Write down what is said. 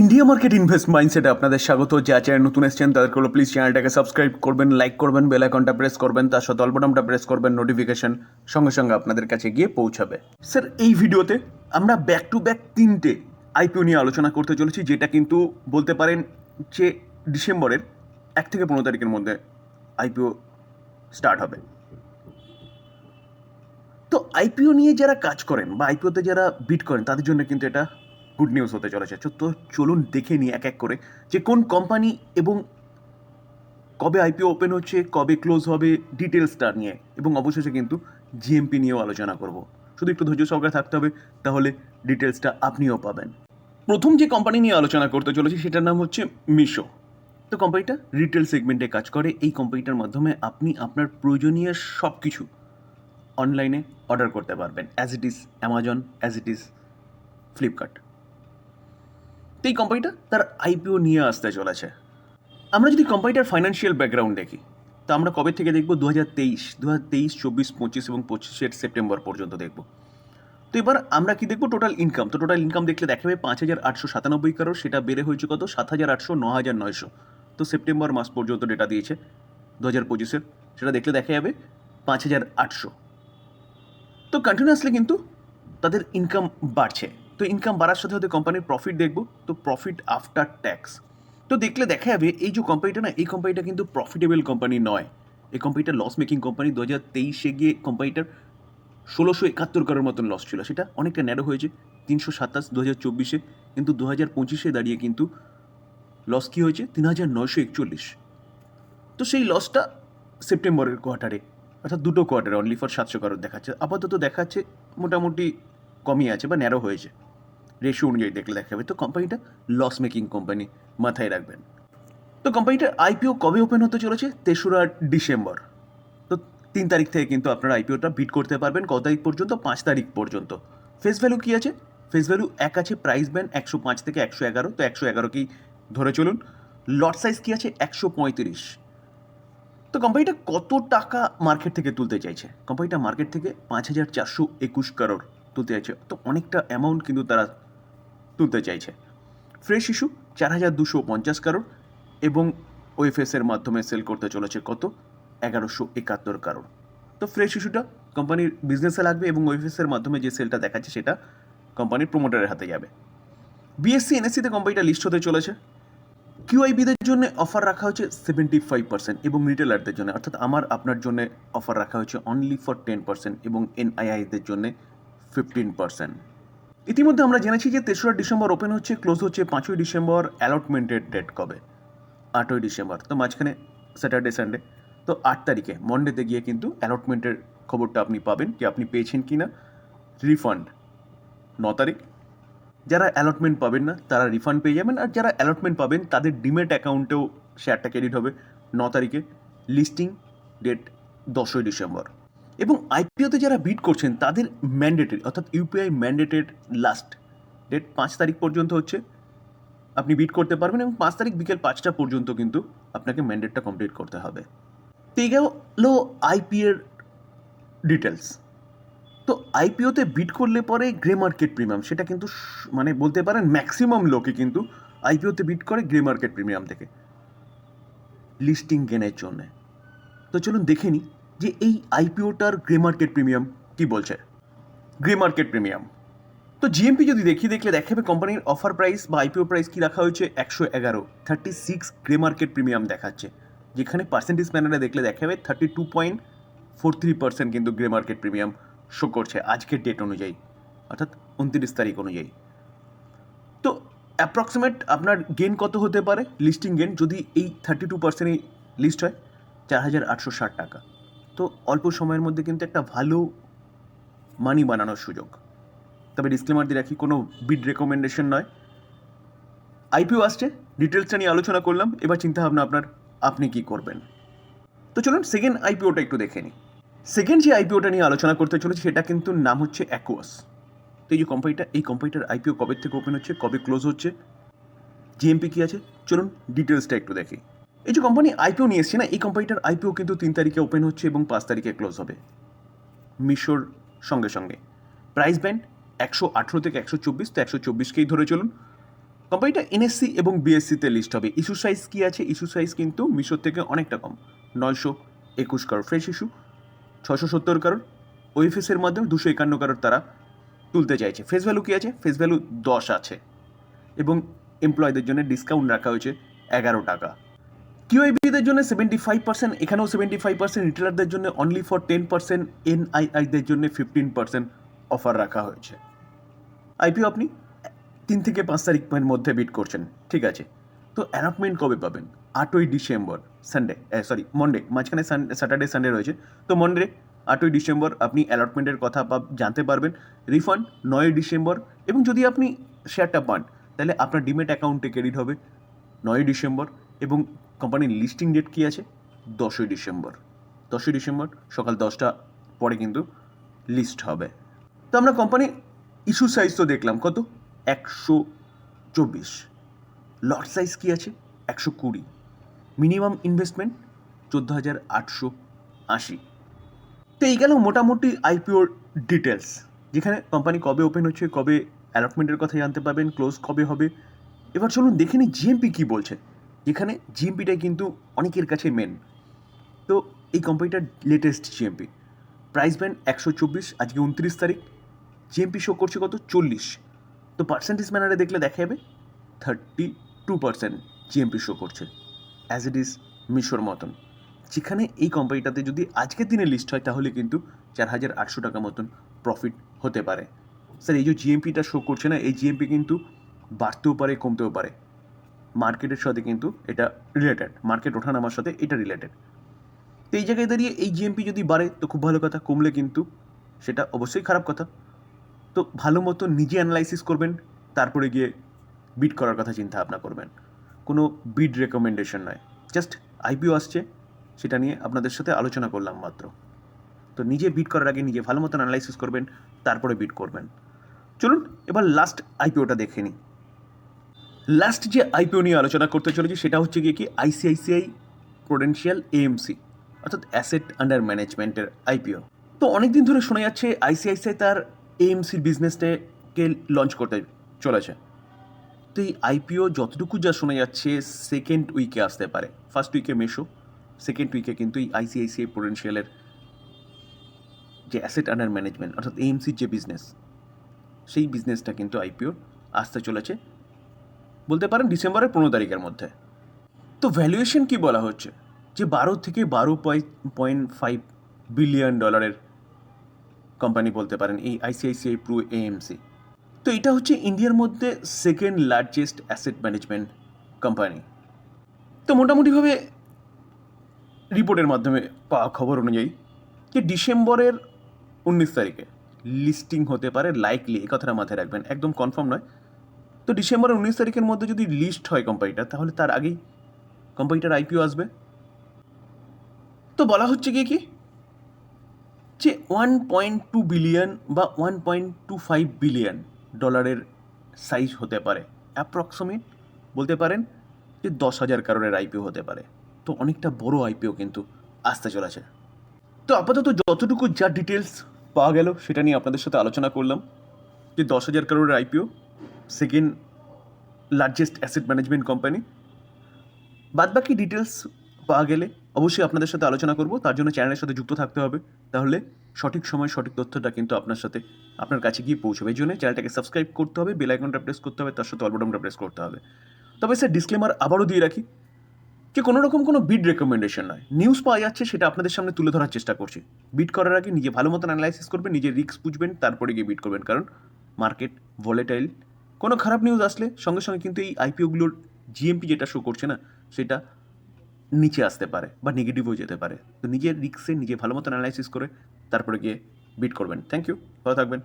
India market invest মাইন্ডসেটে আপনাদের স্বাগত। যা চ্যানেল নতুন এসেছেন তাদেরকে প্লিজ চ্যানেলটাকে সাবস্ক্রাইব করবেন, লাইক করবেন, বেল আইকনটা প্রেস করবেন, তার সাথে অল বাটনটা প্রেস করবেন, নোটিফিকেশন সঙ্গে সঙ্গে আপনাদের কাছে গিয়ে পৌঁছাবে। স্যার, এই ভিডিওতে আমরা ব্যাক টু ব্যাক তিনটে আইপিও নিয়ে আলোচনা করতে চলেছি, যেটা কিন্তু বলতে পারেন যে ডিসেম্বরের 1 থেকে 15 তারিখের মধ্যে আইপিও স্টার্ট হবে। তো আইপিও নিয়ে যারা কাজ করেন বা আইপিওতে যারা বিট করেন তাদের জন্য কিন্তু এটা গুড নিউজ হতে চলেছে। তো চলুন দেখে নিই এক এক করে যে কোন কোম্পানি এবং কবে আইপিও ওপেন হচ্ছে, কবে ক্লোজ হবে, ডিটেলসটা নিয়ে, এবং অবশেষে কিন্তু জিএমপি নিয়েও আলোচনা করব। শুধু একটু ধৈর্য সহকারে থাকতে হবে, তাহলে ডিটেলসটা আপনিও পাবেন। প্রথম যে কোম্পানি নিয়ে আলোচনা করতে চলেছি সেটার নাম হচ্ছে মিশো। তো কোম্পানিটা রিটেল সেগমেন্টে কাজ করে। এই কোম্পানিটার মাধ্যমে আপনি আপনার প্রয়োজনীয় সব কিছু অনলাইনে অর্ডার করতে পারবেন, as it is Amazon, as it is Flipkart. তো এই কোম্পানিটা তার আইপিও নিয়ে আসতে চলেছে। আমরা যদি কোম্পানিটার ফাইন্যান্সিয়াল ব্যাকগ্রাউন্ড দেখি, তো আমরা কবে থেকে দেখব? 2023, 24, 25 এবং 25 সেপ্টেম্বর পর্যন্ত দেখব। তো এবার আমরা কি দেখব? Total income. তো টোটাল ইনকাম দেখলে দেখা যাবে 5,897 কারোর, সেটা বেড়ে হয়েছে কত? 7,800, 9,900। তো সেপ্টেম্বর মাস পর্যন্ত ডেটা দিয়েছে 2025-এর, সেটা দেখলে দেখা যাবে 5,800। তো কন্টিনিউয়াসলি কিন্তু তাদের ইনকাম বাড়ছে। তো ইনকাম বাড়ার সাথে সাথে কোম্পানির প্রফিট দেখব। তো প্রফিট আফটার ট্যাক্স তো দেখলে দেখা যাবে এই যে কোম্পানিটা না, এই কোম্পানিটা কিন্তু প্রফিটেবল কোম্পানি নয়। এই কোম্পানিটা লস মেকিং কোম্পানি। 2023-এ গিয়ে কোম্পানিটার 1,671 কারোর মতন লস ছিল, সেটা অনেকটা ন্যারো হয়েছে 327 2024-এ, কিন্তু 2025-এ দাঁড়িয়ে কিন্তু লস কী হয়েছে? 3,941। তো সেই লসটা সেপ্টেম্বরের কোয়ার্টারে, অর্থাৎ দুটো কোয়ার্টারে অনলি ফর 700 কারোর দেখাচ্ছে। আপাতত দেখাচ্ছে মোটামুটি কমই আছে বা ন্যারো হয়েছে, রেশিও অনুযায়ী দেখলে দেখা যাবে। তো কোম্পানিটা লস মেকিং কোম্পানি, মাথায় রাখবেন। তো কোম্পানিটার আইপিও কবে ওপেন হতে চলেছে? 3রা ডিসেম্বর। তো 3 তারিখ থেকে কিন্তু আপনারা আইপিওটা বিট করতে পারবেন। কত তারিখ পর্যন্ত? 5 তারিখ পর্যন্ত। ফেস ভ্যালু কী আছে? ফেস ভ্যালু 1 আছে, প্রাইস ব্যান্ড 105 থেকে 111। তো 111কেই ধরে চলুন। লট সাইজ কী আছে? 135। তো কোম্পানিটা কত টাকা মার্কেট থেকে তুলতে চাইছে? কোম্পানিটা মার্কেট থেকে 5,421 কারোর তুলতে চাইছে। তো অনেকটা অ্যামাউন্ট কিন্তু তারা তুলতে চাইছে। ফ্রেশ ইস্যু 4,250 কারোর, এবং ওএফএসের মাধ্যমে সেল করতে চলেছে কত? 1,171 কারোর। তো ফ্রেশ ইস্যুটা কোম্পানির বিজনেসে লাগবে, এবং ওএফএসের মাধ্যমে যে সেলটা দেখাচ্ছে সেটা কোম্পানির প্রমোটারের হাতে যাবে। বিএসসি এনএসসিতে কোম্পানিটা লিস্ট হতে চলেছে। কিউআইবিদের জন্য অফার রাখা হয়েছে 75%, এবং রিটেলারদের জন্য অর্থাৎ আমার আপনার জন্য অফার রাখা হয়েছে অনলি ফর 10%, এবং এনআইআইদের জন্য 15%। ইতিমধ্যে আমরা জেনেছি যে 3রা ডিসেম্বর ওপেন হচ্ছে, ক্লোজ হচ্ছে 5ই ডিসেম্বর। অ্যালটমেন্টের ডেট কবে? 8ই ডিসেম্বর। তো মাঝখানে স্যাটারডে সানডে। তো 8 তারিখে মন্ডেতে গিয়ে কিন্তু অ্যালটমেন্টের খবরটা আপনি পাবেন যে আপনি পেয়েছেন কি না। রিফান্ড 9 তারিখ। যারা অ্যালটমেন্ট পাবেন না তারা রিফান্ড পেয়ে যাবেন, আর যারা অ্যালটমেন্ট পাবেন তাদের ডিমেট অ্যাকাউন্টেও শেয়ারটা ক্রেডিট হবে 9 তারিখে। লিস্টিং ডেট 10ই ডিসেম্বর। এবং আইপিওতে যারা বিড করছেন তাদের ম্যান্ডেটেড, অর্থাৎ ইউপিআই ম্যান্ডেটেড লাস্ট ডেট 5 তারিখ পর্যন্ত হচ্ছে, আপনি বিড করতে পারবেন, এবং 5 তারিখ বিকেল 5টা পর্যন্ত কিন্তু আপনাকে ম্যান্ডেটটা কমপ্লিট করতে হবে। তো এই গেল আইপিএর ডিটেলস। তো আইপিওতে বিড করলে পরে গ্রে মার্কেট প্রিমিয়াম, সেটা কিন্তু মানে বলতে পারেন ম্যাক্সিমাম লোকে কিন্তু আইপিওতে বিড করে গ্রে মার্কেট প্রিমিয়াম থেকে লিস্টিং গেনের জন্য। তো চলুন দেখে নিই যে এই আইপিওটার গ্রে মার্কেট প্রিমিয়াম কী বলছে। গ্রে মার্কেট প্রিমিয়াম, তো জিএমপি যদি দেখলে দেখাবে কোম্পানির অফার প্রাইস বা আইপিও প্রাইস কী রাখা হয়েছে? 111, 36 গ্রে মার্কেট প্রিমিয়াম দেখাচ্ছে, যেখানে পার্সেন্টেজ প্যানেলে দেখলে দেখাবে 32.43% কিন্তু গ্রে মার্কেট প্রিমিয়াম শো করছে আজকের ডেট অনুযায়ী, অর্থাৎ 29 তারিখ অনুযায়ী। তো অ্যাপ্রক্সিমেট আপনার গেন কত হতে পারে? লিস্টিং গেন যদি এই 32%-এই লিস্ট হয়, 4,860 টাকা। তো অল্প সময়ের মধ্যে কিন্তু একটা ভালো মানি বানানোর সুযোগ। তবে ডিসক্লেমার দিয়ে রাখি, কোনো বিড রেকমেন্ডেশন নয়। আইপিও আসছে, ডিটেলসটা নিয়ে আলোচনা করলাম। এবার চিন্তাভাবনা আপনার, আপনি কি করবেন। তো চলুন সেকেন্ড আইপিওটা একটু দেখে নিই। সেকেন্ড যে আইপিওটা নিয়ে আলোচনা করতে চলেছি সেটা কিন্তু নাম হচ্ছে অ্যাকুয়াস। তো এই যে কোম্পানিটা, এই কোম্পানিটার আইপিও কবে থেকে ওপেন হচ্ছে, কবে ক্লোজ হচ্ছে, জিএমপি কী আছে, চলুন ডিটেলসটা একটু দেখি। এই যে কোম্পানি আইপিও নিয়ে এসছে না, এই কোম্পানিটার আইপিও কিন্তু 3 তারিখে ওপেন হচ্ছে এবং 5 তারিখে ক্লোজ হবে মিশোর সঙ্গে সঙ্গে। প্রাইস ব্যান্ড 118 থেকে 124, তো 124কেই ধরে চলুন। কোম্পানিটা এনএসসি এবং বিএসসিতে লিস্ট হবে। ইস্যু সাইজ কী আছে? ইস্যু সাইজ কিন্তু মিশোর থেকে অনেকটা কম, 921 কারোর ফ্রেশ ইস্যু, 670 কারোর ওএফএসের মাধ্যমে 251 কারোর তারা তুলতে চাইছে। ফেস ভ্যালু কী আছে? ফেস ভ্যালু 10 আছে এবং এমপ্লয়ীদের জন্য ডিসকাউন্ট রাখা হয়েছে 11 টাকা। কিউআইবিদের জন্য 75%, এখানেও 75%, রিটেলারদের জন্য অনলি ফর 10%, এনআইআইদের জন্য 15% অফার রাখা হয়েছে। আইপিও আপনি 3 থেকে 5 তারিখের মধ্যে বিট করছেন, ঠিক আছে। তো অ্যালটমেন্ট কবে পাবেন? 8ই ডিসেম্বর, মন্ডে, মাঝখানে স্যাটারডে সানডে রয়েছে। তো মন্ডে 8ই ডিসেম্বর আপনি অ্যালটমেন্টের কথা জানতে পারবেন। রিফান্ড 9ই ডিসেম্বর, এবং যদি আপনি শেয়ারটা পান তাহলে আপনার ডিমেট অ্যাকাউন্টে ক্রেডিট হবে 9ই ডিসেম্বর, এবং কোম্পানির লিস্টিং ডেট কী আছে? 10ই ডিসেম্বর। 10ই ডিসেম্বর সকাল 10টা পরে কিন্তু লিস্ট হবে। তো আমরা কোম্পানির ইস্যু সাইজ তো দেখলাম, কত? 124। লট সাইজ কী আছে? 120। Minimum investment 14,880। তো এই গেল মোটামুটি আইপিওর ডিটেলস, যেখানে কোম্পানি কবে ওপেন হচ্ছে, কবে অ্যালটমেন্টের কথা জানতে পারবেন, ক্লোজ কবে হবে। এবার চলুন দেখে নিই জিএমপি কী বলছে, যেখানে জিএমপিটাই কিন্তু অনেকের কাছে মেন। তো এই কোম্পানিটার লেটেস্ট জিএমপি প্রাইস ব্যান্ড 124, আজকে 29 তারিখ। জিএমপি শো করছে কত? 40। তো পার্সেন্টেজ ম্যানারে দেখলে দেখা যাবে 32% জিএমপি শো করছে, অ্যাজ ইট ইজ মিশোর মতন। যেখানে এই কোম্পানিটাতে যদি আজকের দিনে লিস্ট হয় তাহলে কিন্তু 4,800 টাকা মতন প্রফিট হতে পারে। স্যার, এই যে জিএমপিটা শো করছে না, এই জিএমপি কিন্তু বাড়তেও পারে, কমতেও পারে। মার্কেটের সাথে কিন্তু এটা রিলেটেড, মার্কেট ওঠানামার সাথে এটা রিলেটেড। তো এই জায়গায় দাঁড়িয়ে এই জিএমপি যদি বাড়ে তো খুব ভালো কথা, কমলে কিন্তু সেটা অবশ্যই খারাপ কথা। তো ভালো মতো নিজে অ্যানালাইসিস করবেন, তারপরে গিয়ে বিড করার কথা চিন্তা ভাবনা করবেন। কোনো বিড রেকমেন্ডেশন নয়, জাস্ট আইপিও আসছে সেটা নিয়ে আপনাদের সাথে আলোচনা করলাম মাত্র। তো নিজে বিড করার আগে নিজে ভালো মতন অ্যানালাইসিস করবেন, তারপরে বিড করবেন। চলুন এবার লাস্ট আইপিওটা দেখে নিই। লাস্ট যে আইপিও নিয়ে আলোচনা করতে চলেছি সেটা হচ্ছে গিয়ে কি আইসিআইসিআই প্রুডেন্সিয়াল এএমসি, অর্থাৎ অ্যাসেট আন্ডার ম্যানেজমেন্টের আইপিও। তো অনেক দিন ধরে শোনা যাচ্ছে আইসিআইসিআই তার এএমসির বিজনেসটাকে লঞ্চ করতে চলেছে। তো এই আইপিও যতটুকু যা শোনা যাচ্ছে সেকেন্ড উইকে আসতে পারে। ফার্স্ট উইকে মেশো, সেকেন্ড উইকে কিন্তু এই আইসিআইসিআই প্রুডেন্সিয়ালের যে অ্যাসেট আন্ডার ম্যানেজমেন্ট অর্থাৎ এএমসির যে বিজনেস, সেই বিজনেসটা কিন্তু আইপিও আসতে চলেছে, বলতে পারেন ডিসেম্বরের 15 তারিখের মধ্যে। তো ভ্যালুয়েশন কি বলা হচ্ছে? যে 12 থেকে 12.5 বিলিয়ন ডলারের কোম্পানি বলতে পারেন এই আইসিআইসিআই প্রো এএমসি। তো এটা হচ্ছে ইন্ডিয়ার মধ্যে second largest asset management company. তো মোটামুটিভাবে রিপোর্টের মাধ্যমে পাওয়া খবর অনুযায়ী যে ডিসেম্বরের 19 তারিখে লিস্টিং হতে পারে, লাইকলি, এই কথাটা মাথায় রাখবেন, একদম কনফার্ম নয়। তো ডিসেম্বরের 19 তারিখের মধ্যে যদি লিস্ট হয় কোম্পানিটা, তাহলে তার আগেই কোম্পানিটার আইপিও আসবে। তো বলা হচ্ছে গিয়ে কি যে 1.2 বিলিয়ন বা 1.25 বিলিয়ন ডলারের সাইজ হতে পারে, অ্যাপ্রক্সিমেট বলতে পারেন যে 10,000 কারোরের আইপিও হতে পারে। তো অনেকটা বড় আইপিও কিন্তু আসতে চলেছে। তো আপাতত যতটুকু যা ডিটেলস পাওয়া গেল সেটা নিয়ে আপনাদের সাথে আলোচনা করলাম, যে 10,000 কারোরের IPO, second largest asset management company. বাদবাকি ডিটেলস পাওয়া গেলে অবশ্যই আপনাদের সাথে আলোচনা করব। তার জন্য চ্যানেলের সাথে যুক্ত থাকতে হবে, তাহলে সঠিক সময় সঠিক তথ্যটা কিন্তু আপনার কাছে গিয়ে পৌঁছবে। এই জন্য চ্যানেলটাকে সাবস্ক্রাইব করতে হবে, বেল আইকনটা প্রেস করতে হবে, তার সাথে অল বাটনটা প্রেস করতে হবে। তবে স্যার ডিসক্লেমার আবারও দিয়ে রাখি যে কোনো রকম কোনো বিড রেকমেন্ডেশন নয়, নিউজ পাওয়া যাচ্ছে সেটা আপনাদের সামনে তুলে ধরার চেষ্টা করছি। বিড করার আগে নিজে ভালো মতন অ্যানালাইসিস করবেন, নিজের রিস্ক বুঝবেন, তারপরে গিয়ে বিড করবেন, কারণ মার্কেট ভলেটাইল। কোনো খারাপ নিউজ আসলে সঙ্গে সঙ্গে কিন্তু এই আইপিওগুলোর জিএমপি যেটা শো করছে না সেটা নিচে আসতে পারে বা নেগেটিভও যেতে পারে। তো নিজের রিস্কে নিজে ভালো মতন অ্যানালাইসিস করে তারপরে গিয়ে বিট করবেন। থ্যাংক ইউ, ভালো থাকবেন।